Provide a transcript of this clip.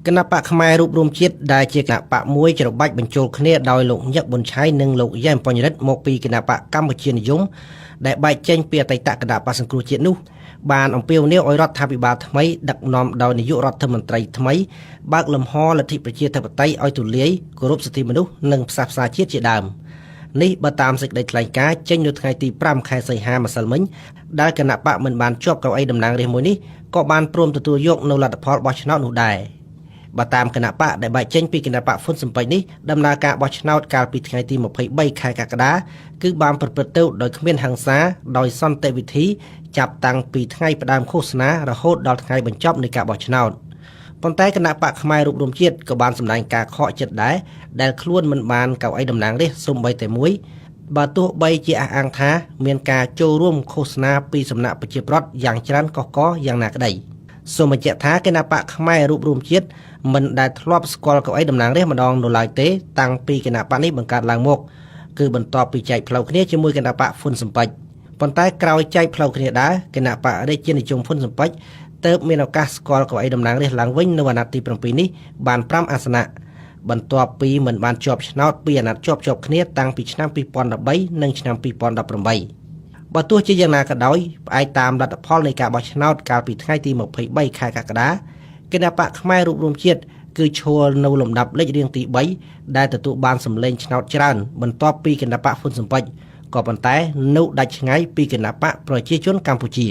គណៈបកផ្នែករូបរមជាតិដែលជាគណៈបកមួយច្របាច់បញ្ចូលគ្នាដោយលោកញឹកប៊ុនឆៃនិងលោកយ៉ែមបញ្ញរិទ្ធមកពីគណៈបកកម្ពុជានិយមដែលបែកចេញពីអតីតគណៈបកសង្គ្រោះជាតិនោះបានអំពាវនាវឲ្យរដ្ឋាភិបាលថ្មីដឹកនាំដោយនាយករដ្ឋមន្ត្រីថ្មីបើកលំហលទ្ធិប្រជាធិបតេយ្យឲ្យទូលាយគោរពសិទ្ធិមនុស្សនិងផ្សះផ្សាជាតិជាដើមនេះបើតាមសេចក្តីថ្លែងការណ៍ចេញនៅថ្ងៃទី5ខែសីហាម្សិលមិញដែលគណៈបកមិនបានជាប់កៅអីតំណាងរាស្ត្រមួយនេះក៏បានព្រមទទួលយកនៅលទ្ធផលបោះឆ្នោតនោះដែរបើតាមគណៈបកដែលបែកចេញពីគណៈបកហ៊ុនស៊ិនប៉ិចនេះដំណើរការបោះឆ្នោតកាលពីថ្ងៃទី23ខែកក្កដាគឺបានប្រព្រឹត្តទៅដោយគ្មានហិង្សាដោយសន្តិវិធីចាប់តាំងពីថ្ងៃផ្ដើមឃោសនារហូតដល់ថ្ងៃបញ្ចប់នៃការបោះឆ្នោតប៉ុន្តែគណៈបកផ្នែករូបរមជាតិក៏បានសម្ដែងការខកចិត្តដែរដែលខ្លួនមិនបានកៅអីតំណាងរាស្ត្រសូម្បីតែមួយបើទោះបីជាអះអាងថាមានការចូលរួមឃោសនាពីសំណាក់ប្រជាប្រដ្ឋយ៉ាងច្រើនកុះកយ៉ាងណាក្តីសូមបញ្ជាក់ថាគណៈបកផ្នែករូបរមជាតិមិនដែលធ្លាប់ស្គាល់កៅអីតំណាងរាស្ត្រម្ដងនៅឡើយទេតាំងពីគណៈបកនេះបង្កើតឡើងមកគឺបន្ទាប់ពីចែកផ្លូវគ្នាជាមួយគណៈបកហ៊ុនស៊ិនប៉ិចប៉ុន្តែក្រោយចែកផ្លូវគ្នាដែរគណៈបករាជានិយមហ៊ុនស៊ិនប៉ិចទើបមានឱកាសស្គាល់កៅអីតំណាងរាស្ត្រឡើងវិញនៅអាណត្តិទី7នេះបាន5អាសនៈបន្ទាប់ពីមិនបានជាប់ឆ្នោតពីអាណត្តិជាប់គ្នាតាំងពីឆ្នាំ2013និងឆ្នាំ2018បើទោះជាយ៉ាងណាក៏ដោយផ្អែកតាមលទ្ធផលនៃការបោះឆ្នោតកាលពីថ្ងៃទី23ខែកក្កដាគណៈបកផ្នែករូបរមជាតិគឺឈរនៅលំដាប់លេខរៀងទី3ដែលទទួលបានសម្លេងឆ្នោតច្រើនបន្ទាប់ពីគណៈបកហ៊ុនស៊ិនប៉ិចក៏ប៉ុន្តែនៅដាច់ឆ្ងាយពីគណៈបកប្រជាជនកម្ពុជា